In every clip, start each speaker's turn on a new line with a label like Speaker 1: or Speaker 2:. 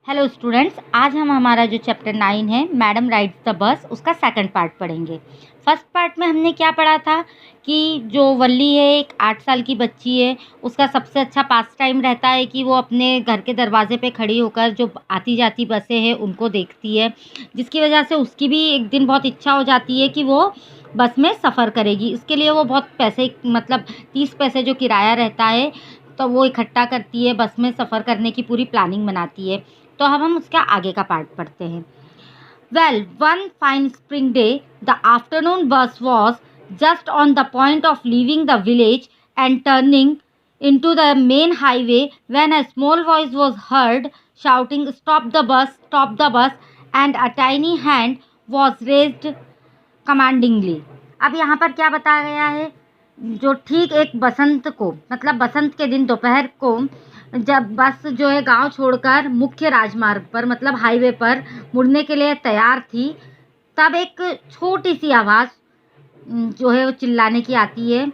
Speaker 1: Hello students, आज हम हमारा जो चैप्टर 9 है मैडम राइड्स द बस उसका सेकंड पार्ट पढ़ेंगे। फर्स्ट पार्ट में हमने क्या पढ़ा था कि जो वल्ली है एक 8 साल की बच्ची है, उसका सबसे अच्छा पास टाइम रहता है कि वो अपने घर के दरवाजे पे खड़ी होकर जो आती जाती बसें हैं उनको देखती है, जिसकी वजह से उसकी भी एक दिन बहुत इच्छा हो जाती है कि वो बस में सफ़र करेगी। इसके लिए वो बहुत पैसे मतलब 30 पैसे जो किराया रहता है तो वो इकट्ठा करती है, बस में सफ़र करने की पूरी प्लानिंग बनाती है। तो अब हम उसका आगे का पार्ट पढ़ते हैं। Well, one fine spring day the afternoon bus was just on the point of leaving the village and turning into the main highway when a small voice was heard shouting, stop the bus, and a tiny hand was raised commandingly. अब यहाँ पर क्या बताया गया है, जो ठीक एक बसंत को मतलब बसंत के दिन दोपहर को जब बस जो है गांव छोड़कर मुख्य राजमार्ग पर मतलब हाईवे पर मुड़ने के लिए तैयार थी, तब एक छोटी सी आवाज़ जो है वो चिल्लाने की आती है,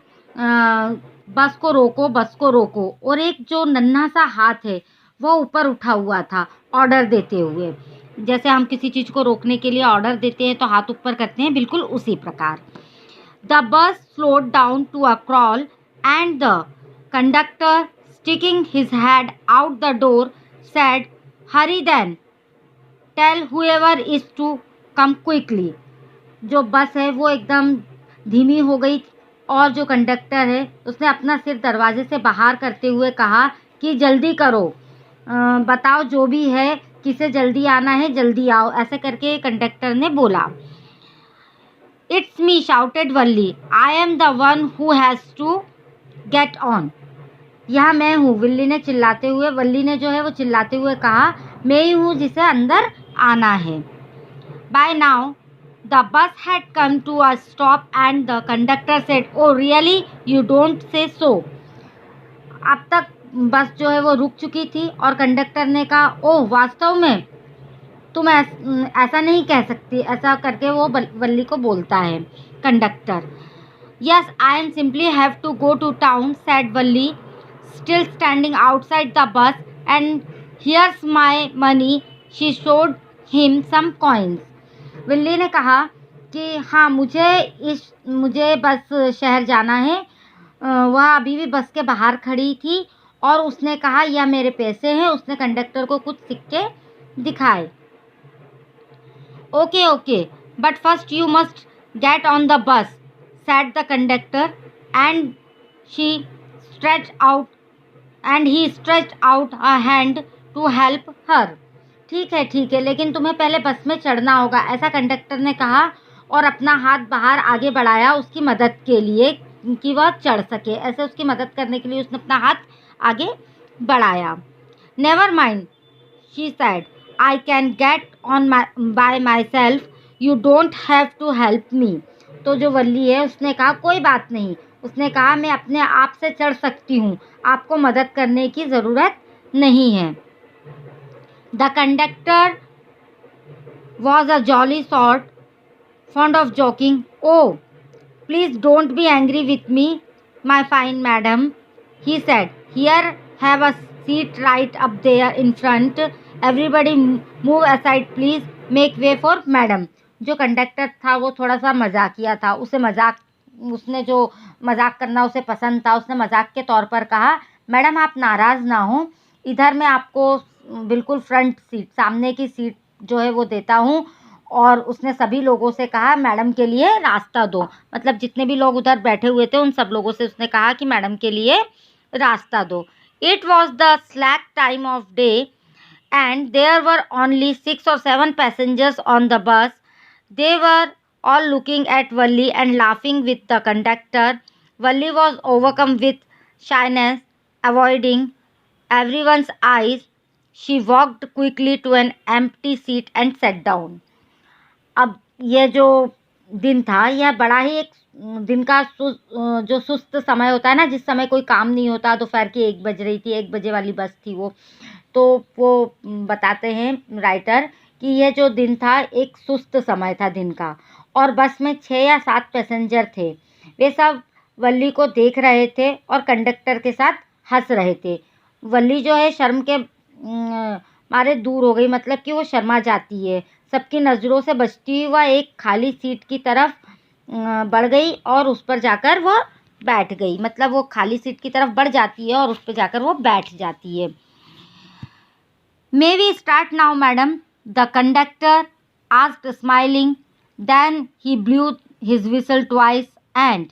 Speaker 1: बस को रोको, बस को रोको। और एक जो नन्हा सा हाथ है वो ऊपर उठा हुआ था ऑर्डर देते हुए। जैसे हम किसी चीज़ को रोकने के लिए ऑर्डर देते हैं तो हाथ ऊपर करते हैं, बिल्कुल उसी प्रकार। The bus slowed down to a crawl and the conductor, sticking his head out the door, said, "Hurry then, tell whoever is to come quickly." जो बस है वो एकदम धीमी हो गई और जो कंडक्टर है उसने अपना सिर दरवाजे से बाहर करते हुए कहा कि जल्दी करो, बताओ जो भी है, किसे जल्दी आना है जल्दी आओ, ऐसे करके कंडक्टर ने बोला। "It's me," shouted Valli. "I am the one who has to get on." यह मैं हूँ, वल्ली ने जो है वो चिल्लाते हुए कहा, मैं ही हूँ जिसे अंदर आना है। By now, the bus had come to a stop and the conductor said, "Oh really? You don't say so." अब तक बस जो है वो रुक चुकी थी और कंडक्टर ने कहा, ओह वास्तव में तुम ऐसा नहीं कह सकती, ऐसा करके वो वल्ली को बोलता है conductor. "Yes, I am simply have to go to town," said Valli, still standing outside the bus, "and here's my money." She showed him some coins. वल्ली ने कहा कि हाँ मुझे बस शहर जाना है। वह अभी भी बस के बाहर खड़ी थी और उसने कहा यह मेरे पैसे हैं। उसने कंडक्टर को कुछ सिक्के दिखाए। Okay, but first you must get on the bus," said the conductor, and he stretched out a hand to help her. ठीक है, लेकिन तुम्हें पहले बस में चढ़ना होगा, ऐसा कंडक्टर ने कहा और अपना हाथ बाहर आगे बढ़ाया उसकी मदद के लिए कि वह चढ़ सके। ऐसे उसकी मदद करने के लिए उसने अपना हाथ आगे बढ़ाया। "Never mind," she said, "I can get on by myself. You don't have to help me." तो जो वल्ली है उसने कहा कोई बात नहीं, उसने कहा मैं अपने आप से चढ़ सकती हूँ, आपको मदद करने की ज़रूरत नहीं है। The conductor was a jolly sort, fond of joking. "Oh, please don't be angry with me, my fine madam," he said. "Here, have a seat right up there in front. Everybody move aside please. Make way for madam." जो conductor था वो थोड़ा सा मजाकिया था, उसने जो मजाक करना उसे पसंद था। उसने मजाक के तौर पर कहा, मैडम आप नाराज़ ना हो, इधर मैं आपको बिल्कुल फ्रंट सीट, सामने की सीट जो है वो देता हूँ। और उसने सभी लोगों से कहा मैडम के लिए रास्ता दो, मतलब जितने भी लोग उधर बैठे हुए थे उन सब लोगों से उसने कहा कि मैडम के लिए रास्ता दो। It was the slack time of day and there were only 6 or 7 passengers on the bus. They were all looking at Valli and laughing with the conductor. Valli was overcome with shyness, avoiding everyone's eyes. She walked quickly to an empty seat and sat down. अब ये जो दिन था यह बड़ा ही एक दिन का जो सुस्त समय होता है ना, जिस समय कोई काम नहीं होता, दोपहर की 1 बज रही थी, 1 बजे वाली बस थी वो। तो वो बताते हैं राइटर कि यह जो दिन था एक सुस्त समय था दिन का, और बस में 6 या 7 पैसेंजर थे। वे सब वल्ली को देख रहे थे और कंडक्टर के साथ हंस रहे थे। वल्ली जो है शर्म के मारे दूर हो गई, मतलब कि वो शर्मा जाती है। सबकी नज़रों से बचती हुई वह एक खाली सीट की तरफ बढ़ गई और उस पर जाकर वो बैठ गई। मतलब वो खाली सीट की तरफ बढ़ जाती है और उस पर जाकर वो बैठ जाती है। May we start now madam, the conductor asked smiling. Then he blew his whistle twice and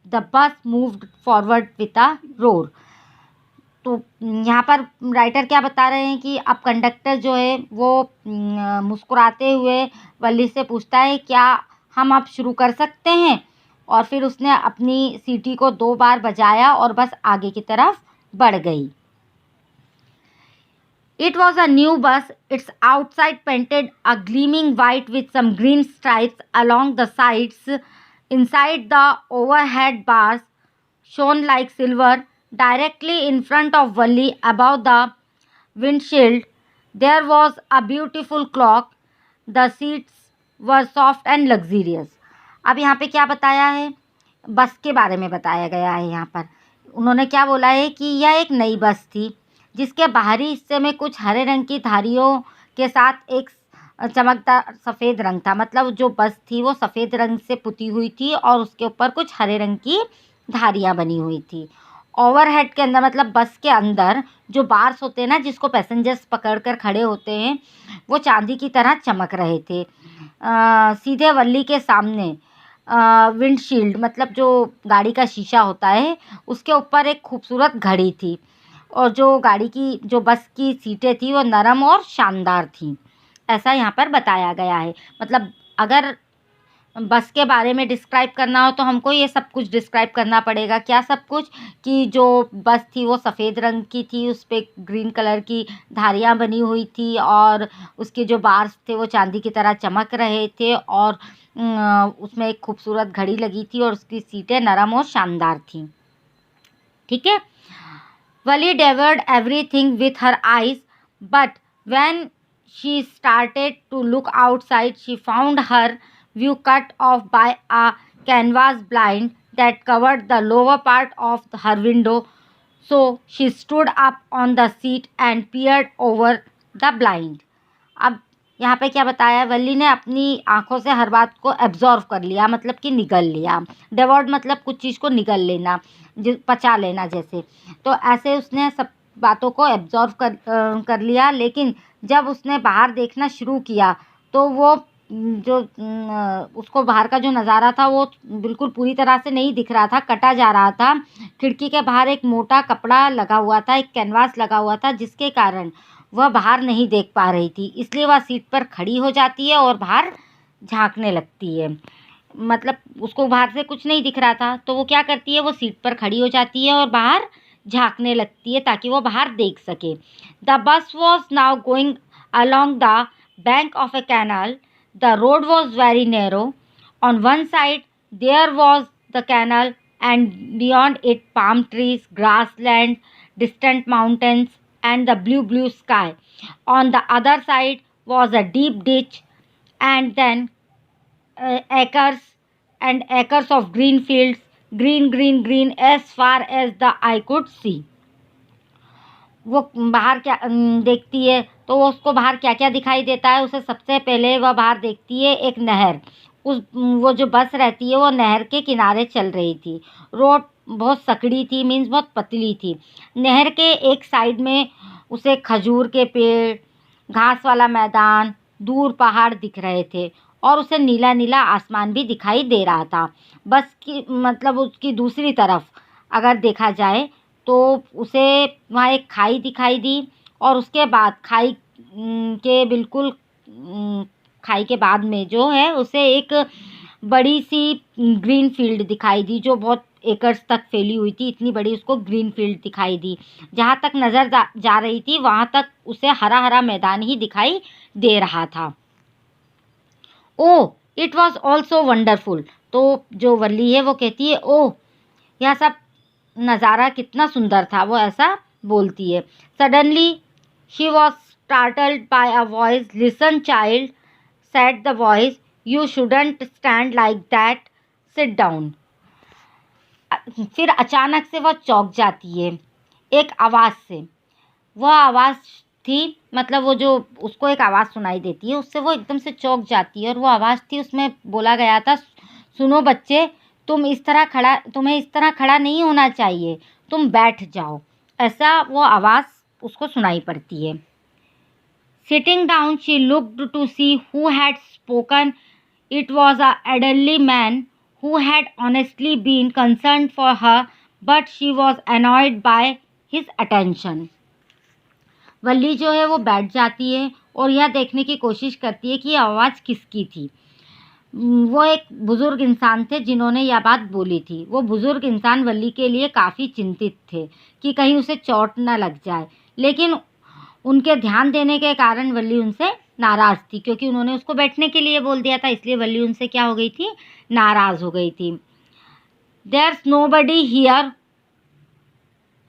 Speaker 1: the bus moved forward with a roar. तो यहाँ पर राइटर क्या बता रहे हैं कि अब कंडक्टर जो है वो मुस्कुराते हुए वल्ली से पूछता है, क्या हम अब शुरू कर सकते हैं? और फिर उसने अपनी सीटी को 2 बार बजाया और बस आगे की तरफ बढ़ गई। It was a new bus, its outside painted a gleaming white with some green stripes along the sides. Inside, the overhead bars shone like silver. Directly in front of Valli, above the windshield, there was a beautiful clock. The seats were soft and luxurious. अब यहाँ पे क्या बताया है? बस के बारे में बताया गया है। यहाँ पर उन्होंने क्या बोला है कि यह एक नई बस थी जिसके बाहरी हिस्से में कुछ हरे रंग की धारियों के साथ एक चमकदार सफ़ेद रंग था। मतलब जो बस थी वो सफ़ेद रंग से पुती हुई थी और उसके ऊपर कुछ हरे रंग की धारियाँ बनी हुई थी। ओवरहेड के अंदर, मतलब बस के अंदर जो बार्स होते हैं ना, जिसको पैसेंजर्स पकड़ कर खड़े होते हैं, वो चांदी की तरह चमक रहे थे। सीधे वल्ली के सामने विंडशील्ड, मतलब जो गाड़ी का शीशा होता है, उसके ऊपर एक खूबसूरत घड़ी थी। और जो गाड़ी की, जो बस की सीटें थी वो नरम और शानदार थी। ऐसा यहाँ पर बताया गया है। मतलब अगर बस के बारे में डिस्क्राइब करना हो तो हमको ये सब कुछ डिस्क्राइब करना पड़ेगा। क्या सब कुछ? कि जो बस थी वो सफ़ेद रंग की थी, उस पर ग्रीन कलर की धारियाँ बनी हुई थी और उसके जो बार्स थे वो चांदी की तरह चमक रहे थे और उसमें एक खूबसूरत घड़ी लगी थी और उसकी सीटें नरम और शानदार थीं। ठीक है। Wally devoured everything with her eyes, but when she started to look outside, she found her view cut off by a canvas blind that covered the lower part of her window. So she stood up on the seat and peered over the blind. अब यहाँ पे क्या बताया है? वल्ली ने अपनी आंखों से हर बात को एब्जॉर्व कर लिया, मतलब कि निगल लिया। डेवोर्ड मतलब कुछ चीज़ को निगल लेना, पचा लेना जैसे। तो ऐसे उसने सब बातों को एब्जॉर्व कर लिया। लेकिन जब उसने बाहर देखना शुरू किया तो वो जो उसको बाहर का जो नज़ारा था वो बिल्कुल पूरी तरह से नहीं दिख रहा था, कटा जा रहा था। खिड़की के बाहर एक मोटा कपड़ा लगा हुआ था, एक कैनवास लगा हुआ था, जिसके कारण वह बाहर नहीं देख पा रही थी। इसलिए वह सीट पर खड़ी हो जाती है और बाहर झांकने लगती है। मतलब उसको बाहर से कुछ नहीं दिख रहा था, तो वो क्या करती है? वो सीट पर खड़ी हो जाती है और बाहर झांकने लगती है ताकि वो बाहर देख सके। The bus was now going along the bank of a canal. The road was very narrow. On one side there was the canal, and beyond it palm trees, grassland, distant mountains, and the blue sky. On the other side was a deep ditch, and then acres and acres of green fields, green as far as the eye could see. वो बाहर क्या देखती है तो वो उसको बाहर क्या क्या दिखाई देता है? उसे सबसे पहले वह बाहर देखती है एक नहर। वो जो बस रहती है वो नहर के किनारे चल रही थी। रोड बहुत सकड़ी थी, मीन्स बहुत पतली थी। नहर के एक साइड में उसे खजूर के पेड़, घास वाला मैदान, दूर पहाड़ दिख रहे थे और उसे नीला नीला आसमान भी दिखाई दे रहा था। बस की मतलब उसकी दूसरी तरफ अगर देखा जाए तो उसे वहाँ एक खाई दिखाई दी और उसके बाद खाई के बिल्कुल खाई के बाद में जो है उसे एक बड़ी सी ग्रीन फील्ड दिखाई दी, जो बहुत एकर्स तक फैली हुई थी। इतनी बड़ी उसको ग्रीन फील्ड दिखाई दी। जहाँ तक नज़र जा रही थी वहाँ तक उसे हरा हरा मैदान ही दिखाई दे रहा था। Oh it was also wonderful. तो जो वल्ली है वो कहती है, ओह यह सब नज़ारा कितना सुंदर था, वो ऐसा बोलती है। Suddenly she was startled by a voice, listen child said the voice, you shouldn't stand like that, sit down. फिर अचानक से वह चौंक जाती है एक आवाज़ से। वह आवाज़ थी, मतलब वो जो उसको एक आवाज़ सुनाई देती है, उससे वो एकदम से चौंक जाती है। और वो आवाज़ थी, उसमें बोला गया था, सुनो बच्चे, तुम्हें इस तरह खड़ा नहीं होना चाहिए, तुम बैठ जाओ। ऐसा वो आवाज़ उसको सुनाई पड़ती है। Sitting down, she looked to see who had spoken. It was a elderly man who had honestly been concerned for her, but she was annoyed by his attention. वल्ली जो है वो बैठ जाती है और यह देखने की कोशिश करती है कि यह आवाज़ किसकी थी। वो एक बुज़ुर्ग इंसान थे जिन्होंने यह बात बोली थी। वो बुज़ुर्ग इंसान वल्ली के लिए काफ़ी चिंतित थे कि कहीं उसे चोट न लग जाए, लेकिन उनके ध्यान देने के कारण वल्ली उनसे नाराज़ थी, क्योंकि उन्होंने उसको बैठने के लिए बोल दिया था, इसलिए वल्ली उनसे क्या हो गई थी, नाराज़ हो गई थी। There's nobody here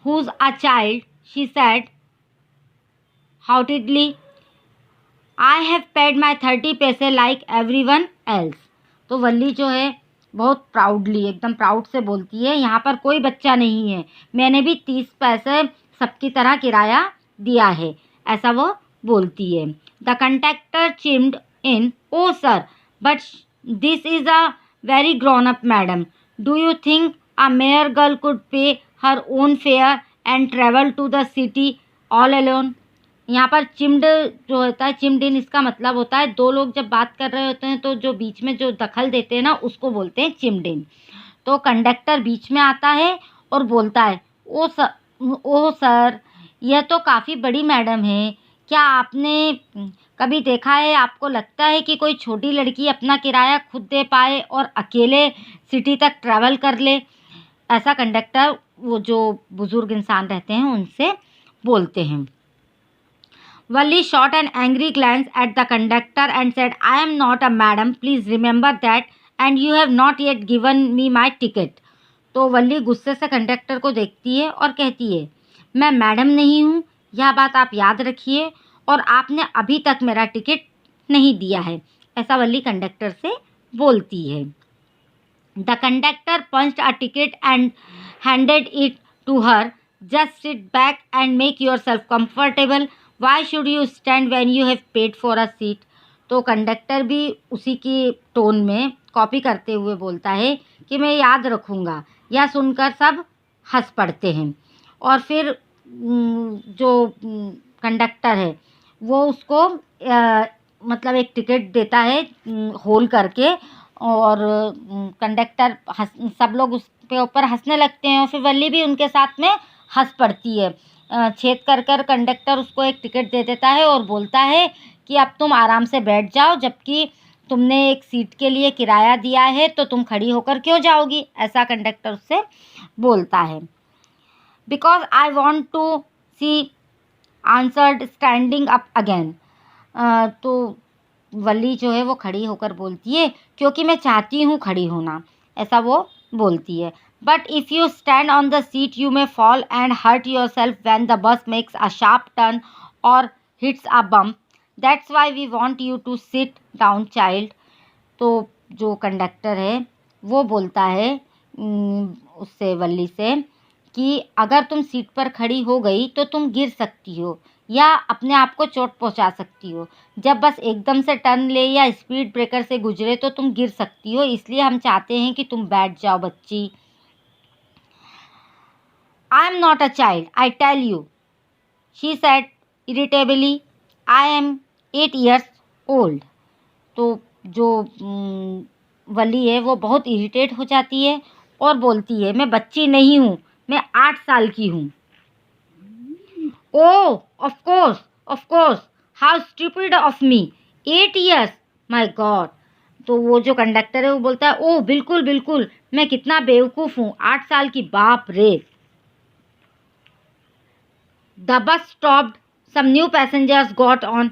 Speaker 1: who's a child, she said haughtily. I have paid my 30 पैसे like everyone else. तो वल्ली जो है बहुत प्राउडली, एकदम प्राउड से बोलती है, यहाँ पर कोई बच्चा नहीं है, मैंने भी 30 पैसे सबकी तरह किराया दिया है, ऐसा वो बोलती है। The conductor chimed in, oh sir, but this is a very grown up madam, do you think a mere girl could pay her own fare and travel to the city all alone. यहाँ पर चिम्ड जो होता है, चिम्ड इन, इसका मतलब होता है दो लोग जब बात कर रहे होते हैं तो जो बीच में जो दखल देते हैं ना, उसको बोलते हैं चिम्ड इन। तो कंडक्टर बीच में आता है और बोलता है, ओ सर, यह तो काफ़ी बड़ी मैडम है, क्या आपने कभी देखा है, आपको लगता है कि कोई छोटी लड़की अपना किराया खुद दे पाए और अकेले सिटी तक ट्रैवल कर ले? ऐसा कंडक्टर, वो जो बुज़ुर्ग इंसान रहते हैं, उनसे बोलते हैं। Valli shot an angry glance at the conductor and said, I am not a madam, please remember that, and you have not yet given me my ticket. तो वल्ली गुस्से से कंडक्टर को देखती है और कहती है, मैं मैडम नहीं हूँ, यह बात आप याद रखिए, और आपने अभी तक मेरा टिकट नहीं दिया है। ऐसा वल्ली कंडक्टर से बोलती है। The conductor punched a ticket and handed it to her, just sit back and make yourself comfortable, why should you stand when you have paid for a seat. तो conductor भी उसी की tone में copy करते हुए बोलता है कि मैं याद रखूँगा। यह सुनकर सब हंस पड़ते हैं और फिर जो कंडक्टर है वो उसको मतलब एक टिकट देता है होल करके, और कंडक्टर सब लोग उसके ऊपर हंसने लगते हैं और फिर वल्ली भी उनके साथ में हंस पड़ती है। छेद कर कर कंडक्टर उसको एक टिकट दे देता है और बोलता है कि अब तुम आराम से बैठ जाओ, जबकि तुमने एक सीट के लिए किराया दिया है तो तुम खड़ी होकर क्यों जाओगी, ऐसा कंडक्टर उससे बोलता है। Because I want to see answered standing up again. तो वल्ली जो है वो खड़ी होकर बोलती है, क्योंकि मैं चाहती हूँ खड़ी होना, ऐसा वो बोलती है। But if you stand on the seat, you may fall and hurt yourself when the bus makes a sharp turn or hits a bump. That's why we want you to sit down, child. तो जो conductor है वो बोलता है उससे, वल्ली से, कि अगर तुम सीट पर खड़ी हो गई तो तुम गिर सकती हो या अपने आप को चोट पहुंचा सकती हो। जब बस एकदम से टर्न ले या स्पीड ब्रेकर से गुजरे तो तुम गिर सकती हो, इसलिए हम चाहते हैं कि तुम बैठ जाओ बच्ची। I am not a child, I tell you, she said irritably. I am 8 years old. तो जो वल्ली है वो बहुत इरिटेट हो जाती है और बोलती है, मैं बच्ची नहीं हूँ, मैं 8 साल की हूँ। Oh of course, how stupid of me, 8 years, my god. तो वो जो कंडक्टर है वो बोलता है, ओह बिल्कुल बिल्कुल, मैं कितना बेवकूफ़ हूँ, 8 साल की, बाप रे। The bus stopped, some new passengers got on,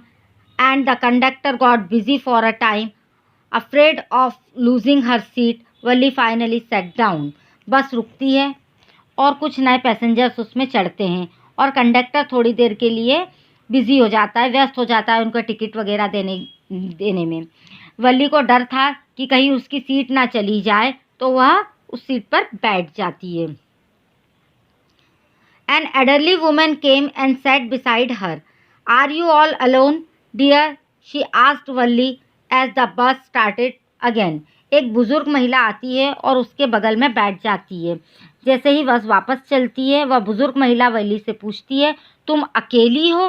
Speaker 1: and the conductor got busy for a time. Afraid of losing her seat, Valli finally sat down. बस रुकती है और कुछ नए पैसेंजर्स उसमें चढ़ते हैं और कंडक्टर थोड़ी देर के लिए बिज़ी हो जाता है, व्यस्त हो जाता है उनका टिकट वगैरह देने में। वल्ली को डर था कि कहीं उसकी सीट ना चली जाए, तो वह उस सीट पर बैठ जाती है। An elderly woman came and sat beside her. Are you all alone dear, she asked Valli as the bus started again. एक बुजुर्ग महिला आती है और उसके बगल में बैठ जाती है। जैसे ही बस वापस चलती है, वह बुजुर्ग महिला वल्ली से पूछती है, तुम अकेली हो?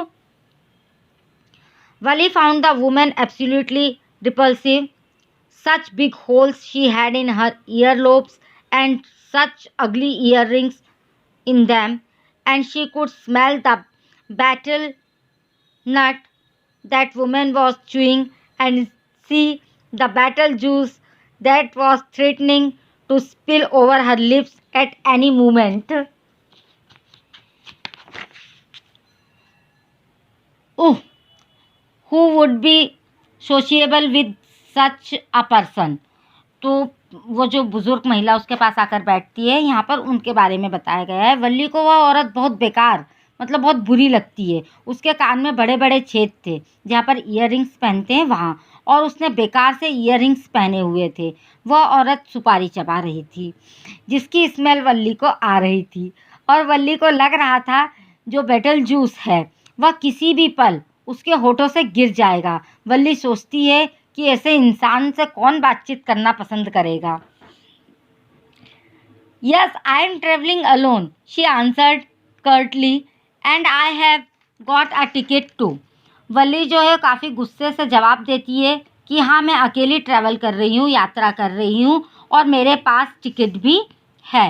Speaker 1: Valli found the women absolutely repulsive, such big holes she had in her earlobes and such ugly earrings in them, and she could smell the betel nut that woman was chewing and see the betel juice that was threatening to spill over her lips at any moment. Oh, who would be sociable with such a person? तो वो जो बुजुर्ग महिला उसके पास आकर बैठती है, यहाँ पर उनके बारे में बताया गया है। वल्ली को वह औरत बहुत बेकार, मतलब बहुत बुरी लगती है। उसके कान में बड़े बड़े छेद थे जहाँ पर ईयररिंग्स पहनते हैं वहाँ, और उसने बेकार से ईयररिंग्स पहने हुए थे। वह औरत सुपारी चबा रही थी जिसकी स्मेल वल्ली को आ रही थी, और वल्ली को लग रहा था जो बेटल जूस है वह किसी भी पल उसके होठों से गिर जाएगा। वल्ली सोचती है कि ऐसे इंसान से कौन बातचीत करना पसंद करेगा। Yes, I am travelling alone, she answered curtly, and I have got a ticket too. Valli जो है काफ़ी गुस्से से जवाब देती है कि हाँ, मैं अकेली ट्रैवल कर रही हूँ, यात्रा कर रही हूँ, और मेरे पास टिकट भी है।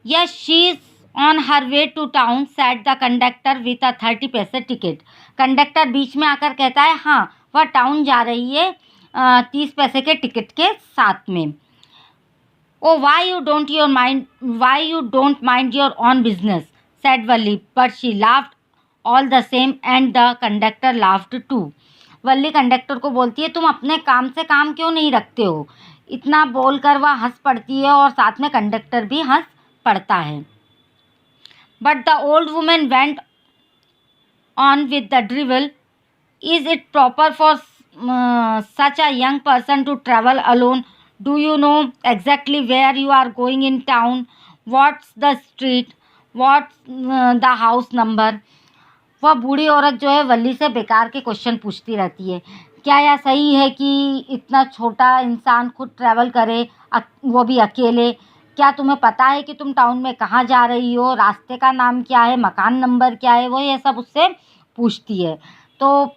Speaker 1: Yes, she is on her way to town, said the conductor with a 30 paise ticket. Conductor बीच में आकर कहता है हाँ, वह टाउन जा रही है 30 पैसे के टिकट के साथ में। Oh why you don't mind your own business, said Valli, but she laughed all the same and the conductor laughed too. Valli conductor को बोलती है, तुम अपने काम से काम क्यों नहीं रखते हो? इतना बोलकर वह हंस पड़ती है और साथ में कंडक्टर भी हंस पड़ता है। But the old woman went on with the drivel. Is it proper for such a young person to travel alone? Do you know exactly where you are going in town? What's the street? What's the house number? वह बूढ़ी औरत जो है वल्ली से बेकार के question पूछती रहती है। क्या यह सही है कि इतना छोटा इंसान खुद ट्रैवल करे, वो भी अकेले? क्या तुम्हें पता है कि तुम टाउन में कहाँ जा रही हो? रास्ते का नाम क्या है? मकान नंबर क्या है? वो ये सब उससे पूछती है। तो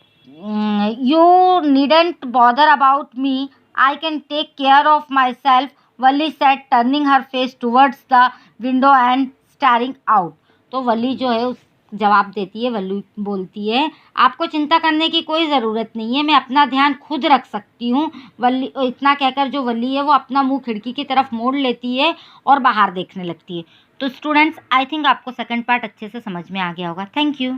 Speaker 1: you needn't bother about me, I can take care of myself, Valli said, turning her face towards the window and staring out. तो वल्ली जो है उस जवाब देती है, वल्ली बोलती है, आपको चिंता करने की कोई ज़रूरत नहीं है, मैं अपना ध्यान खुद रख सकती हूँ। वल्ली इतना कहकर जो वल्ली है वो अपना मुंह खिड़की की तरफ मोड़ लेती है और बाहर देखने लगती है। तो स्टूडेंट्स, आई थिंक आपको सेकंड पार्ट अच्छे से समझ में आ गया होगा। Thank you.